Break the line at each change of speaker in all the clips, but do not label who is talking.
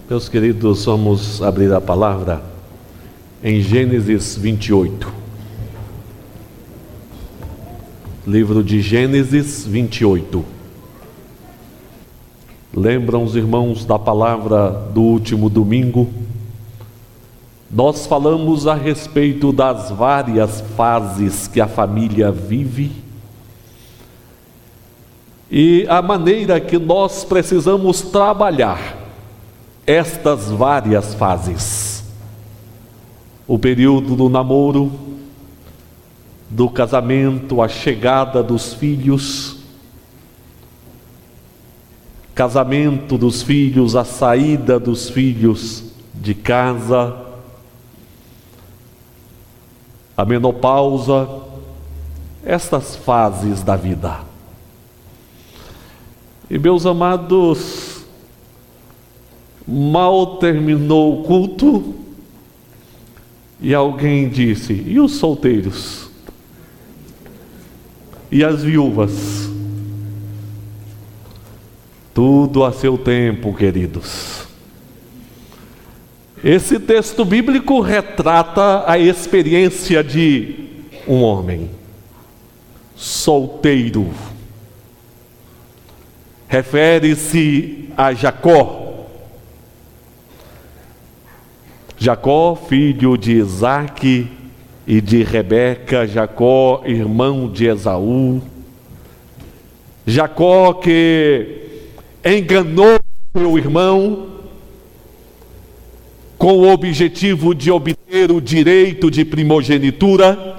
Meus queridos, vamos abrir a palavra em Gênesis 28. Livro de Gênesis 28. Lembram os irmãos da palavra do último domingo? Nós falamos a respeito das várias fases que a família vive e a maneira que nós precisamos trabalhar estas várias fases. O período do namoro, do casamento, a chegada dos filhos, casamento dos filhos, a saída dos filhos de casa, a menopausa, estas fases da vida. E meus amados, mal terminou o culto e alguém disse: e os solteiros? E as viúvas? Tudo a seu tempo, queridos. Esse texto bíblico retrata a experiência de um homem solteiro. Refere-se a Jacó. Jacó, filho de Isaque e de Rebeca, Jacó, irmão de Esaú. Jacó que enganou seu irmão com o objetivo de obter o direito de primogenitura.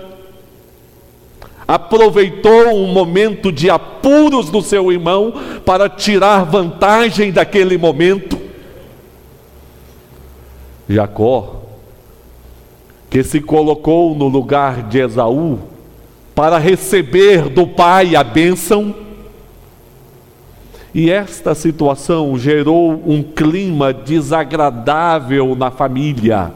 Aproveitou um momento de apuros do seu irmão para tirar vantagem daquele momento. Jacó, que se colocou no lugar de Esaú para receber do pai a bênção, e esta situação gerou um clima desagradável na família.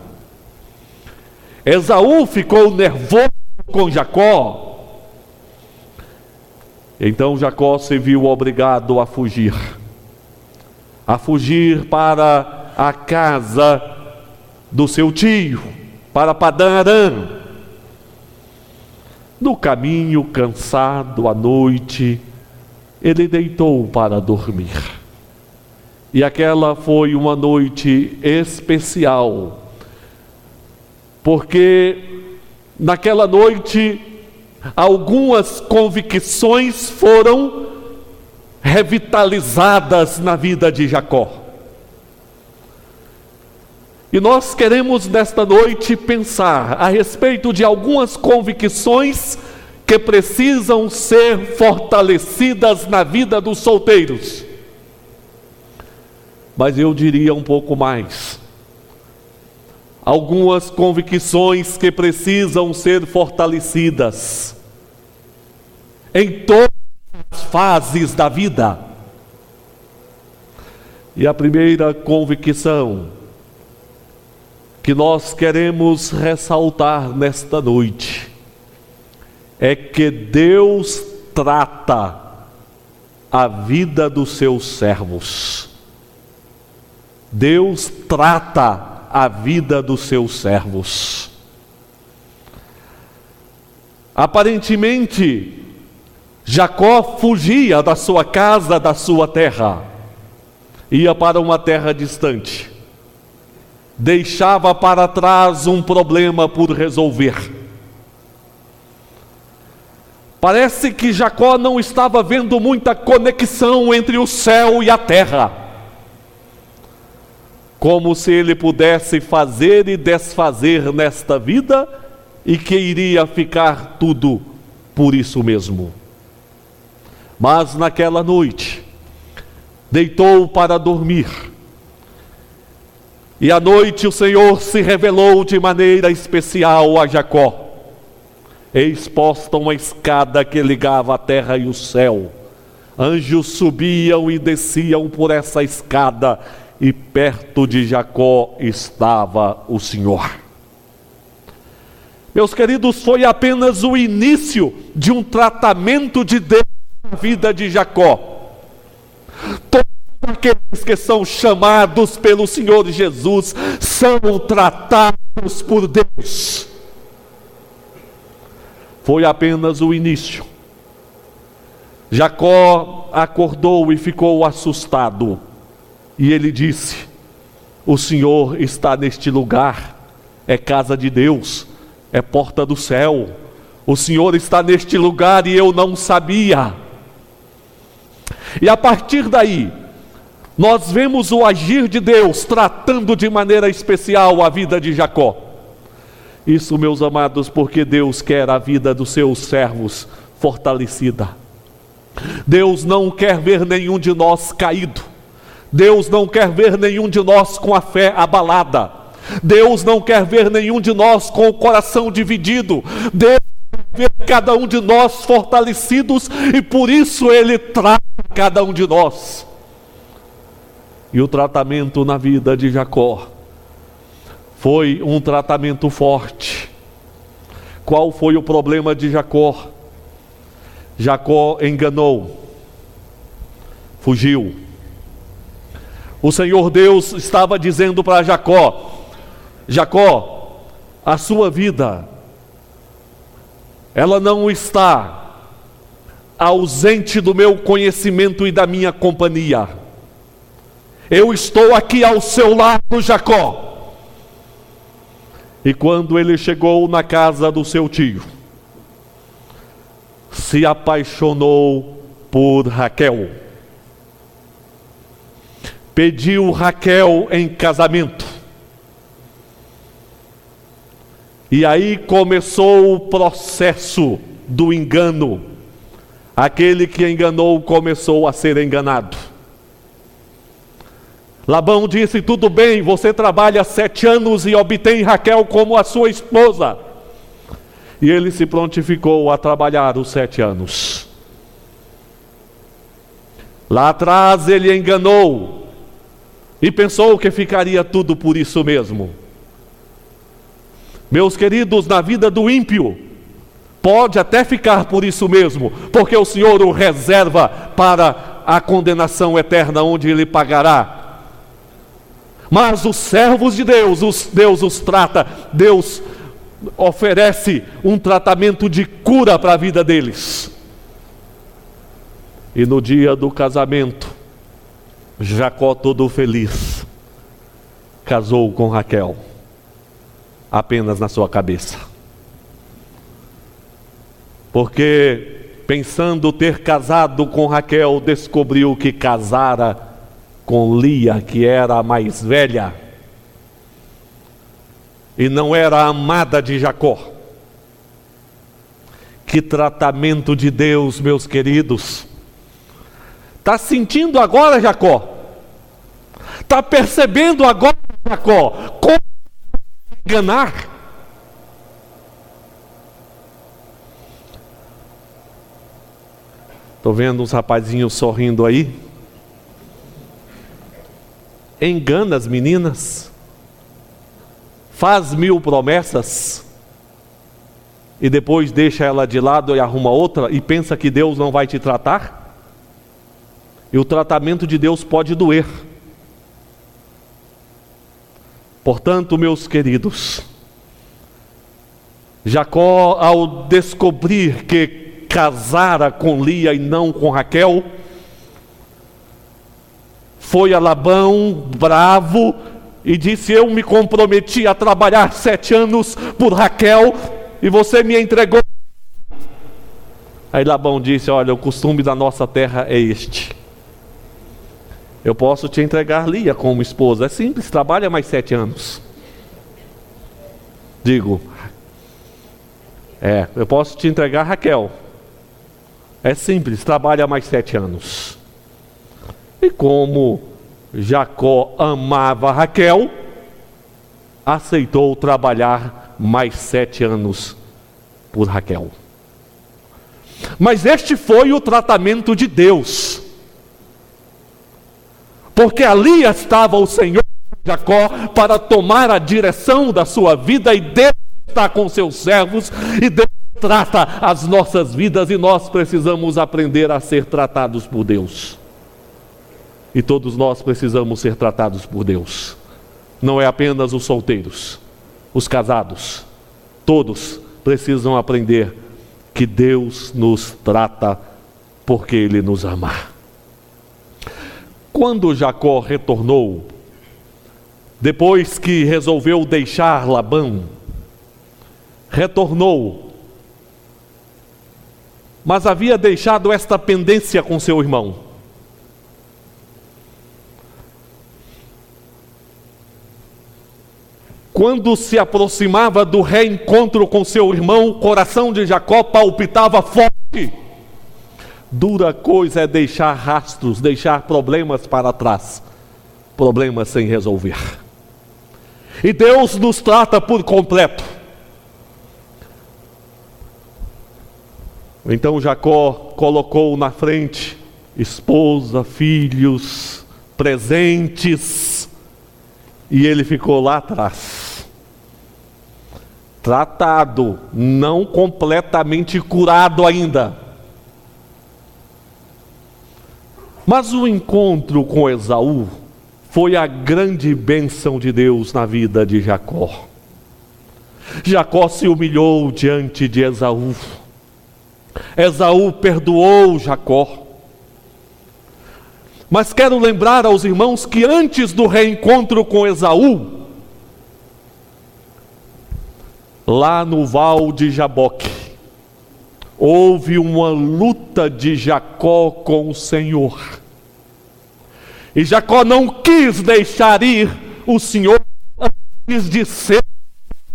Esaú ficou nervoso com Jacó. Então Jacó se viu obrigado a fugir para a casa do seu tio, para Padã Arã. No caminho, cansado à noite, ele deitou para dormir. E aquela foi uma noite especial, porque naquela noite algumas convicções foram revitalizadas na vida de Jacó. E nós queremos nesta noite pensar a respeito de algumas convicções que precisam ser fortalecidas na vida dos solteiros. Mas eu diria um pouco mais. Algumas convicções que precisam ser fortalecidas em todas as fases da vida. E a primeira convicção que nós queremos ressaltar nesta noite é que Deus trata a vida dos seus servos. Deus trata a vida dos seus servos. Aparentemente, Jacó fugia da sua casa, da sua terra, ia para uma terra distante. Deixava para trás um problema por resolver. Parece que Jacó não estava vendo muita conexão entre o céu e a terra. Como se ele pudesse fazer e desfazer nesta vida e que iria ficar tudo por isso mesmo. Mas naquela noite, deitou para dormir. E à noite o Senhor se revelou de maneira especial a Jacó. Exposta uma escada que ligava a terra e o céu. Anjos subiam e desciam por essa escada, e perto de Jacó estava o Senhor. Meus queridos, foi apenas o início de um tratamento de Deus na vida de Jacó. Todas aqueles que são chamados pelo Senhor Jesus são tratados por Deus. Foi apenas o início. Jacó acordou e ficou assustado. E ele disse: o Senhor está neste lugar, é casa de Deus, é porta do céu. O Senhor está neste lugar e eu não sabia. E a partir daí, nós vemos o agir de Deus tratando de maneira especial a vida de Jacó. Isso, meus amados, porque Deus quer a vida dos seus servos fortalecida. Deus não quer ver nenhum de nós caído. Deus não quer ver nenhum de nós com a fé abalada. Deus não quer ver nenhum de nós com o coração dividido. Deus quer ver cada um de nós fortalecidos, e por isso Ele trata cada um de nós. E o tratamento na vida de Jacó foi um tratamento forte. Qual foi o problema de Jacó? Jacó enganou, fugiu. O Senhor Deus estava dizendo para Jacó: Jacó, a sua vida, ela não está ausente do meu conhecimento e da minha companhia. Eu estou aqui ao seu lado, Jacó. E quando ele chegou na casa do seu tio, se apaixonou por Raquel. Pediu Raquel em casamento. E aí começou o processo do engano. Aquele que enganou começou a ser enganado. Labão disse: tudo bem, você trabalha 7 anos e obtém Raquel como a sua esposa. E ele se prontificou a trabalhar os 7 anos. Lá atrás ele enganou e pensou que ficaria tudo por isso mesmo. Meus queridos, na vida do ímpio, pode até ficar por isso mesmo, porque o Senhor o reserva para a condenação eterna, onde Ele pagará. Mas os servos de Deus, Deus os trata, Deus oferece um tratamento de cura para a vida deles. E no dia do casamento, Jacó, todo feliz, casou com Raquel, apenas na sua cabeça. Porque, pensando ter casado com Raquel, descobriu que casara com Lia, que era a mais velha, e não era a amada de Jacó. Que tratamento de Deus, meus queridos! Está sentindo agora, Jacó? Está percebendo agora, Jacó, como enganar? Estou vendo uns rapazinhos sorrindo aí. Engana as meninas, faz 1000 promessas e depois deixa ela de lado e arruma outra e pensa que Deus não vai te tratar? E o tratamento de Deus pode doer. Portanto, meus queridos, Jacó, ao descobrir que casara com Lia e não com Raquel, foi a Labão bravo e disse: eu me comprometi a trabalhar 7 anos por Raquel e você me entregou. Aí Labão disse: olha, o costume da nossa terra é este. Eu posso te entregar Lia como esposa, é simples, trabalha mais 7 anos. Digo, eu posso te entregar Raquel, é simples, trabalha mais 7 anos. E como Jacó amava Raquel, aceitou trabalhar mais 7 anos por Raquel. Mas este foi o tratamento de Deus, porque ali estava o Senhor Jacó para tomar a direção da sua vida, e Deus está com seus servos, e Deus trata as nossas vidas, e nós precisamos aprender a ser tratados por Deus. E todos nós precisamos ser tratados por Deus. Não é apenas os solteiros, os casados. Todos precisam aprender que Deus nos trata porque Ele nos ama. Quando Jacó retornou, depois que resolveu deixar Labão, retornou, mas havia deixado esta pendência com seu irmão. Quando se aproximava do reencontro com seu irmão, o coração de Jacó palpitava forte. Dura coisa é deixar rastros, deixar problemas para trás, problemas sem resolver. E Deus nos trata por completo. Então Jacó colocou na frente esposa, filhos, presentes, e ele ficou lá atrás, tratado, não completamente curado ainda. Mas o encontro com Esaú foi a grande bênção de Deus na vida de Jacó. Jacó se humilhou diante de Esaú. Esaú perdoou Jacó. Mas quero lembrar aos irmãos que antes do reencontro com Esaú, lá no Val de Jaboque, houve uma luta de Jacó com o Senhor. E Jacó não quis deixar ir o Senhor antes de ser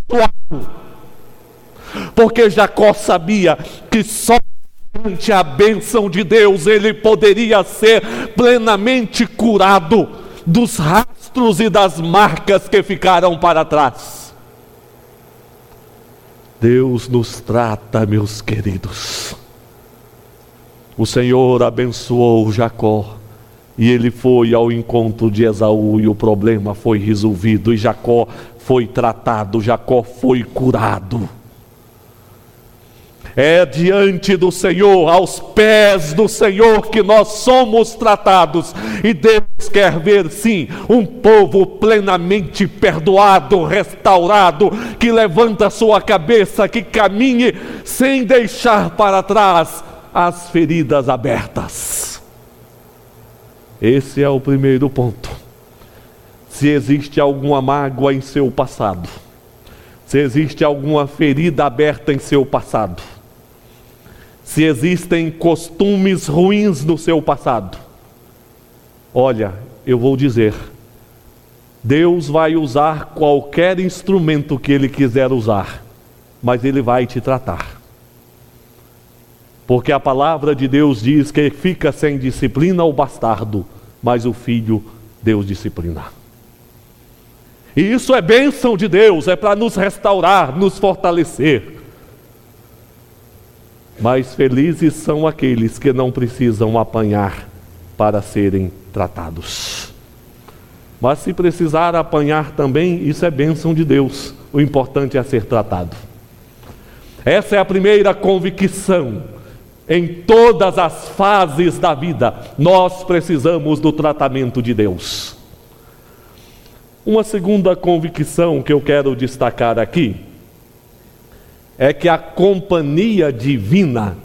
perdoado, porque Jacó sabia que só mediante a bênção de Deus ele poderia ser plenamente curado dos rastros e das marcas que ficaram para trás. Deus nos trata, meus queridos. O Senhor abençoou Jacó e ele foi ao encontro de Esaú e o problema foi resolvido e Jacó foi tratado, Jacó foi curado. É diante do Senhor, aos pés do Senhor que nós somos tratados. E Deus quer ver sim, um povo plenamente perdoado, restaurado, que levanta sua cabeça, que caminhe sem deixar para trás as feridas abertas. Esse é o primeiro ponto. Se existe alguma mágoa em seu passado, se existe alguma ferida aberta em seu passado, se existem costumes ruins no seu passado, olha, eu vou dizer, Deus vai usar qualquer instrumento que Ele quiser usar, mas Ele vai te tratar. Porque a palavra de Deus diz que fica sem disciplina o bastardo, mas o filho Deus disciplina. E isso é bênção de Deus, é para nos restaurar, nos fortalecer. Mas felizes são aqueles que não precisam apanhar para serem tratados. Mas se precisar apanhar também, isso é bênção de Deus. O importante é ser tratado. Essa é a primeira convicção. Em todas as fases da vida, nós precisamos do tratamento de Deus. Uma segunda convicção que eu quero destacar aqui é que a companhia divina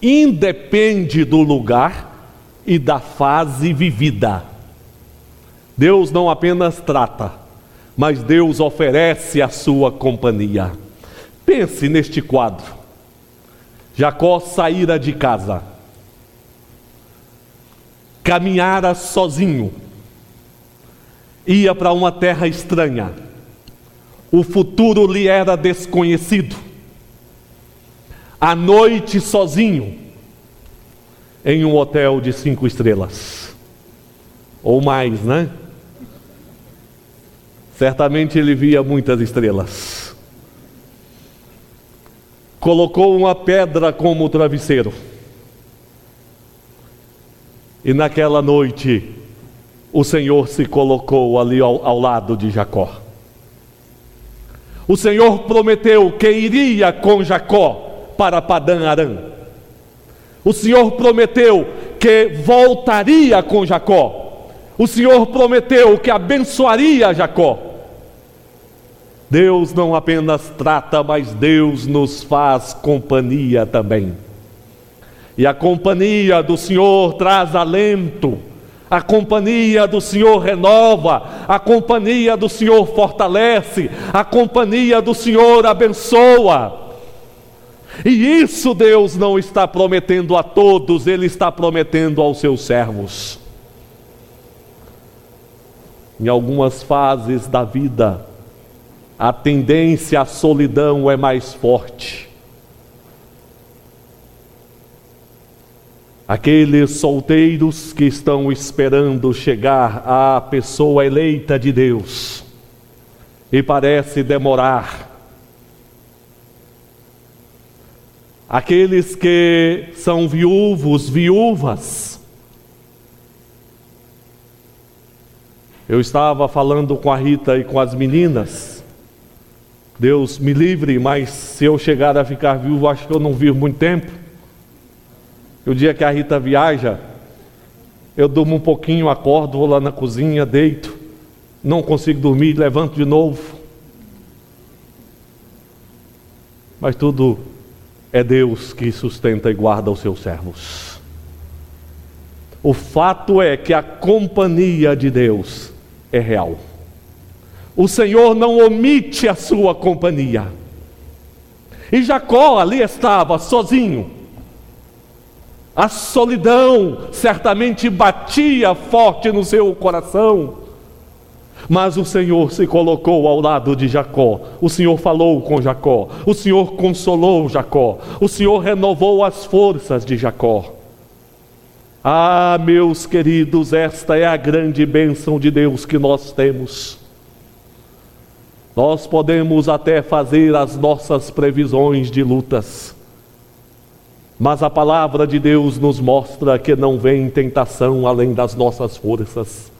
independe do lugar e da fase vivida. Deus não apenas trata, mas Deus oferece a sua companhia. Pense neste quadro. Jacó saíra de casa, caminhara sozinho, ia para uma terra estranha. O futuro lhe era desconhecido. À noite sozinho, em um hotel de 5 estrelas. Ou mais, né? Certamente ele via muitas estrelas. Colocou uma pedra como travesseiro. E naquela noite, o Senhor se colocou ali ao lado de Jacó. O Senhor prometeu que iria com Jacó para Padã Arã. O Senhor prometeu que voltaria com Jacó. O Senhor prometeu que abençoaria Jacó. Deus não apenas trata, mas Deus nos faz companhia também. E a companhia do Senhor traz alento, a companhia do Senhor renova, a companhia do Senhor fortalece, a companhia do Senhor abençoa. E isso Deus não está prometendo a todos, Ele está prometendo aos seus servos. Em algumas fases da vida, a tendência à solidão é mais forte. Aqueles solteiros que estão esperando chegar à pessoa eleita de Deus, e parece demorar. Aqueles que são viúvos, viúvas. Eu estava falando com a Rita e com as meninas. Deus me livre, mas se eu chegar a ficar viúvo, acho que eu não vivo muito tempo. O dia que a Rita viaja, eu durmo um pouquinho, acordo, vou lá na cozinha, deito, não consigo dormir, levanto de novo. Mas tudo é Deus que sustenta e guarda os seus servos. O fato é que a companhia de Deus é real. O Senhor não omite a sua companhia. E Jacó ali estava sozinho. A solidão certamente batia forte no seu coração. Mas o Senhor se colocou ao lado de Jacó. O Senhor falou com Jacó. O Senhor consolou Jacó. O Senhor renovou as forças de Jacó. Ah, meus queridos, esta é a grande bênção de Deus que nós temos. Nós podemos até fazer as nossas previsões de lutas, mas a palavra de Deus nos mostra que não vem tentação além das nossas forças.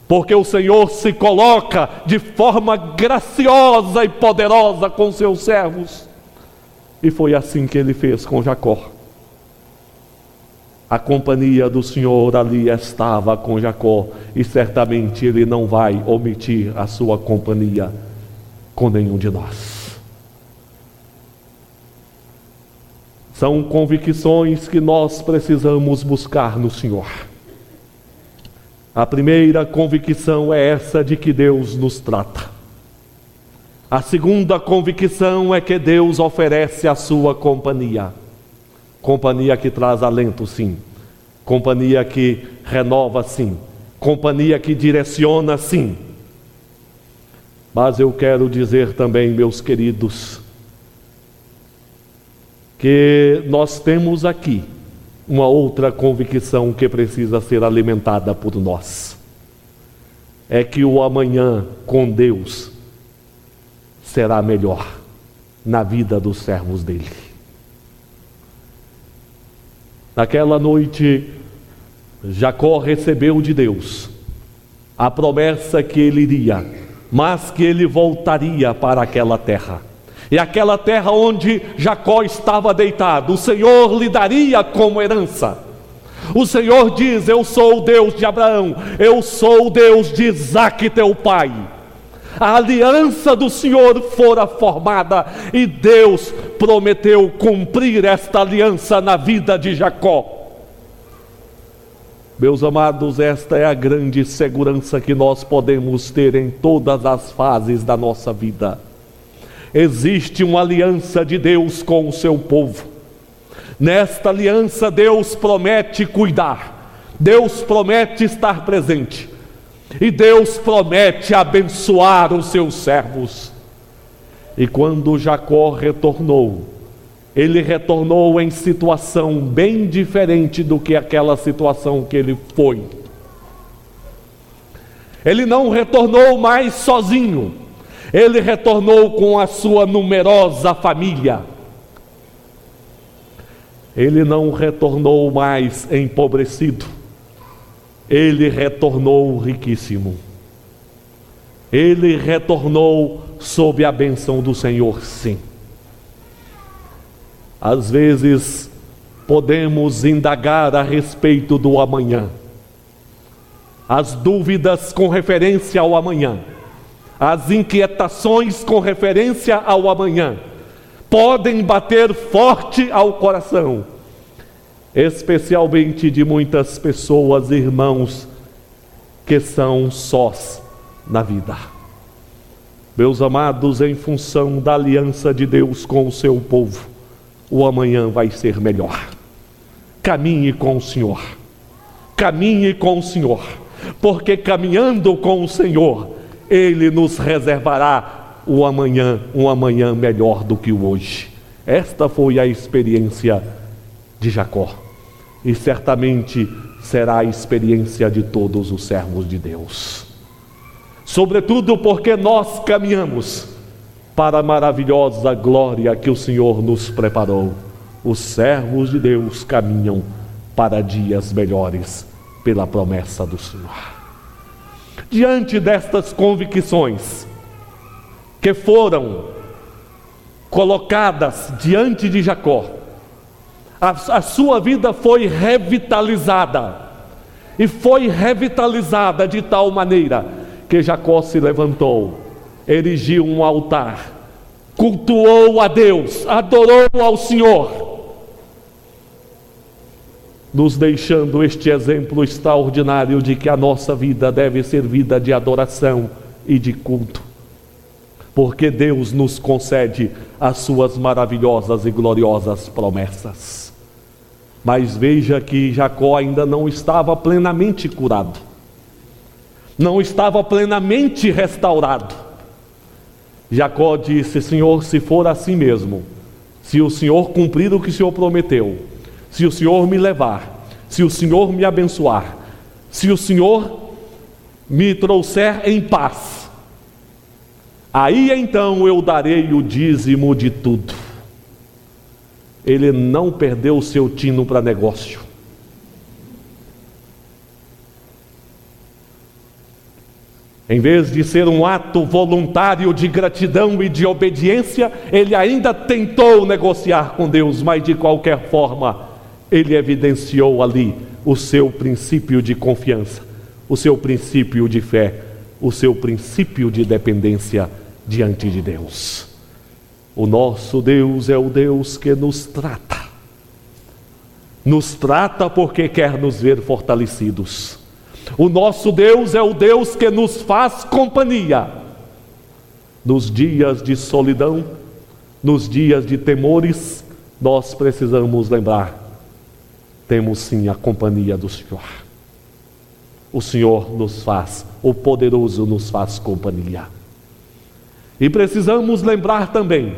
Porque o Senhor se coloca de forma graciosa e poderosa com seus servos. E foi assim que Ele fez com Jacó. A companhia do Senhor ali estava com Jacó, e certamente Ele não vai omitir a sua companhia com nenhum de nós. São convicções que nós precisamos buscar no Senhor. A primeira convicção é essa de que Deus nos trata. A segunda convicção é que Deus oferece a sua companhia. Companhia que traz alento, sim. Companhia que renova, sim. Companhia que direciona, sim. Mas eu quero dizer também, meus queridos, que nós temos aqui uma outra convicção que precisa ser alimentada por nós. É que o amanhã com Deus será melhor na vida dos servos dele. Naquela noite, Jacó recebeu de Deus a promessa que ele iria, mas que ele voltaria para aquela terra. E aquela terra onde Jacó estava deitado, o Senhor lhe daria como herança. O Senhor diz: eu sou o Deus de Abraão, eu sou o Deus de Isaque teu pai. A aliança do Senhor fora formada e Deus prometeu cumprir esta aliança na vida de Jacó. Meus amados, esta é a grande segurança que nós podemos ter em todas as fases da nossa vida. Existe uma aliança de Deus com o seu povo. Nesta aliança Deus promete cuidar, Deus promete estar presente, e Deus promete abençoar os seus servos. E quando Jacó retornou, ele retornou em situação bem diferente do que aquela situação que ele foi. Ele não retornou mais sozinho, ele retornou com a sua numerosa família. Ele não retornou mais empobrecido, ele retornou riquíssimo. Ele retornou sob a bênção do Senhor, sim. Às vezes podemos indagar a respeito do amanhã. As dúvidas com referência ao amanhã, as inquietações com referência ao amanhã, podem bater forte ao coração, especialmente de muitas pessoas, irmãos, que são sós na vida. Meus amados, em função da aliança de Deus com o seu povo, o amanhã vai ser melhor. Caminhe com o Senhor, caminhe com o Senhor, porque caminhando com o Senhor, Ele nos reservará o amanhã, um amanhã melhor do que o hoje. Esta foi a experiência de Jacó, e certamente será a experiência de todos os servos de Deus. Sobretudo porque nós caminhamos para a maravilhosa glória que o Senhor nos preparou. Os servos de Deus caminham para dias melhores pela promessa do Senhor. Diante destas convicções que foram colocadas diante de Jacó, a sua vida foi revitalizada, e foi revitalizada de tal maneira que Jacó se levantou, erigiu um altar, cultuou a Deus, adorou ao Senhor, nos deixando este exemplo extraordinário de que a nossa vida deve ser vida de adoração e de culto, porque Deus nos concede as suas maravilhosas e gloriosas promessas. Mas veja que Jacó ainda não estava plenamente curado, não estava plenamente restaurado. Jacó disse: Senhor, se for assim mesmo, se o Senhor cumprir o que o Senhor prometeu, se o Senhor me levar, se o Senhor me abençoar, se o Senhor me trouxer em paz, aí então eu darei o dízimo de tudo. Ele não perdeu o seu tino para negócio. Em vez de ser um ato voluntário de gratidão e de obediência, ele ainda tentou negociar com Deus, mas de qualquer forma, ele evidenciou ali o seu princípio de confiança, o seu princípio de fé, o seu princípio de dependência diante de Deus. O nosso Deus é o Deus que nos trata porque quer nos ver fortalecidos. O nosso Deus é o Deus que nos faz companhia nos dias de solidão, nos dias de temores. Nós precisamos lembrar, temos sim a companhia do Senhor. O Senhor nos faz, o poderoso nos faz companhia. E precisamos lembrar também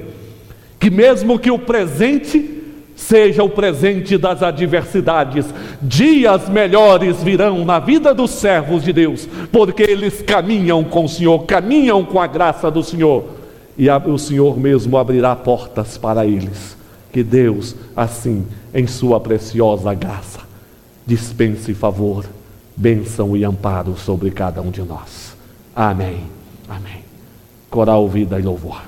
que mesmo que o presente seja o presente das adversidades, dias melhores virão na vida dos servos de Deus, porque eles caminham com o Senhor, caminham com a graça do Senhor, e o Senhor mesmo abrirá portas para eles. Que Deus, assim, em sua preciosa graça, dispense favor, bênção e amparo sobre cada um de nós. Amém. Amém. Coral Vida e Louvor.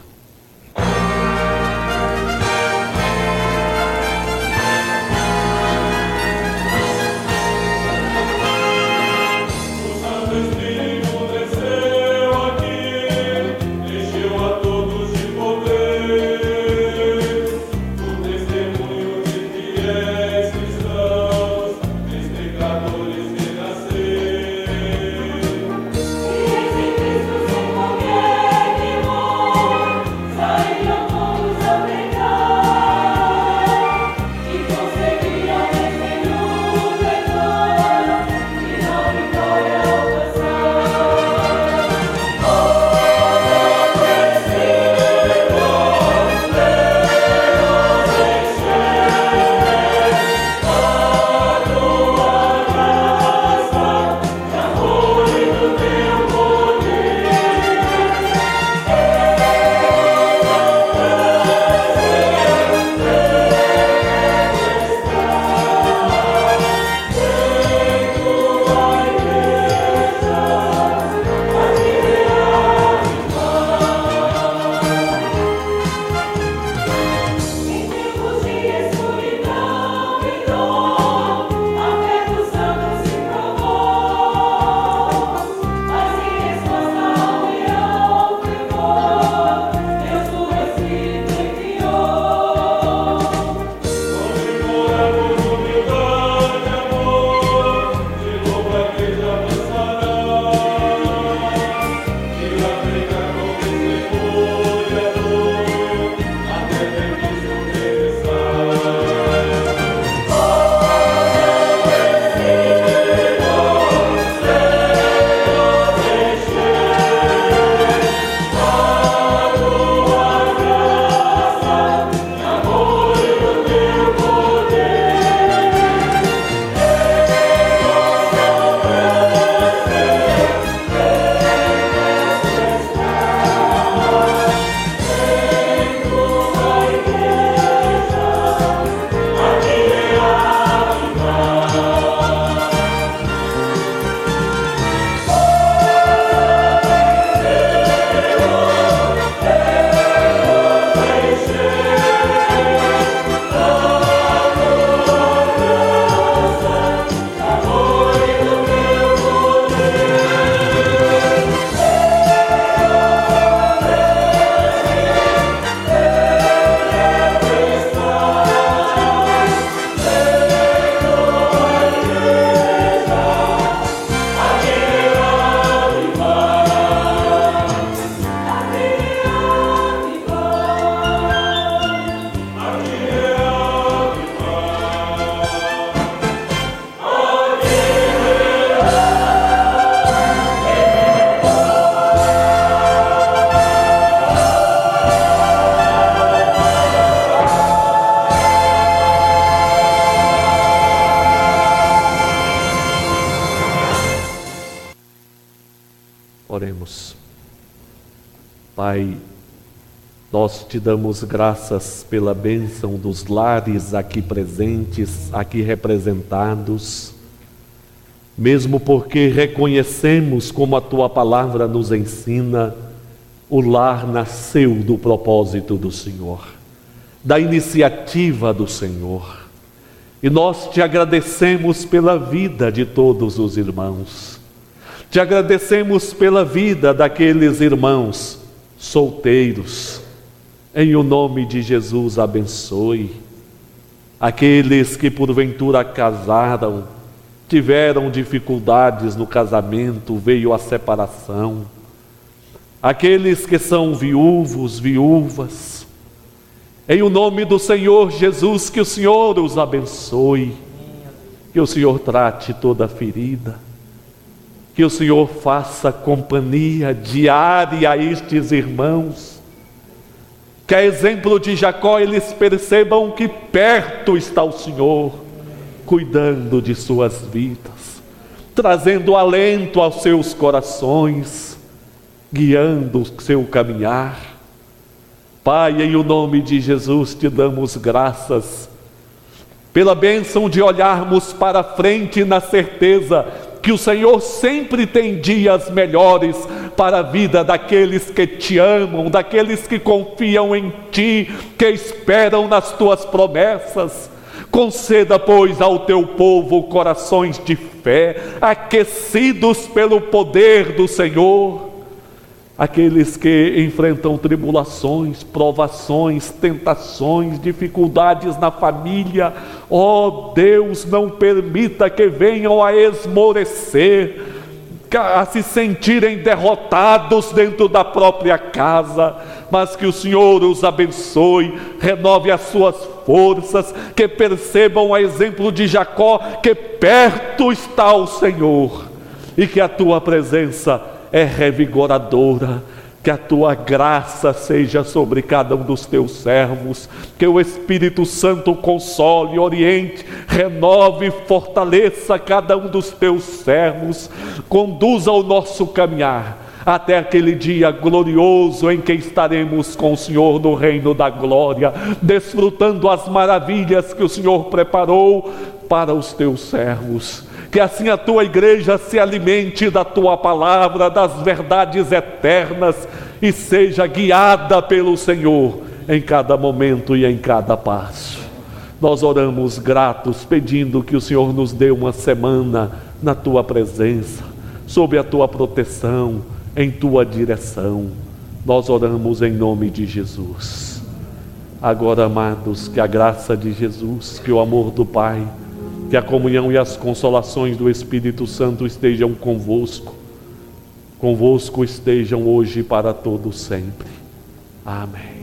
Pai, nós te damos graças pela bênção dos lares aqui presentes, aqui representados, mesmo porque reconhecemos, como a tua palavra nos ensina, o lar nasceu do propósito do Senhor, da iniciativa do Senhor. E nós te agradecemos pela vida de todos os irmãos. Te agradecemos pela vida daqueles irmãos solteiros. Em o nome de Jesus, abençoe aqueles que porventura casaram, tiveram dificuldades no casamento, veio a separação. Aqueles que são viúvos, viúvas, em o nome do Senhor Jesus, que o Senhor os abençoe, que o Senhor trate toda ferida, que o Senhor faça companhia diária a estes irmãos, que a exemplo de Jacó eles percebam que perto está o Senhor, cuidando de suas vidas, trazendo alento aos seus corações, guiando o seu caminhar. Pai, em o nome de Jesus te damos graças pela bênção de olharmos para frente na certeza que o Senhor sempre tem dias melhores para a vida daqueles que te amam, daqueles que confiam em ti, que esperam nas tuas promessas. Conceda, pois, ao teu povo corações de fé, aquecidos pelo poder do Senhor. Aqueles que enfrentam tribulações, provações, tentações, dificuldades na família, ó Deus, não permita que venham a esmorecer, a se sentirem derrotados dentro da própria casa, mas que o Senhor os abençoe, renove as suas forças, que percebam a exemplo de Jacó, que perto está o Senhor, e que a tua presença é revigoradora, que a tua graça seja sobre cada um dos teus servos, que o Espírito Santo console, oriente, renove, fortaleça cada um dos teus servos, conduza o nosso caminhar até aquele dia glorioso em que estaremos com o Senhor no reino da glória, desfrutando as maravilhas que o Senhor preparou para os teus servos. Que assim a tua igreja se alimente da tua palavra, das verdades eternas, e seja guiada pelo Senhor em cada momento e em cada passo. Nós oramos gratos, pedindo que o Senhor nos dê uma semana na tua presença, sob a tua proteção, em tua direção. Nós oramos em nome de Jesus. Agora, amados, que a graça de Jesus, que o amor do Pai, que a comunhão e as consolações do Espírito Santo estejam convosco. Convosco estejam hoje e para todo sempre. Amém.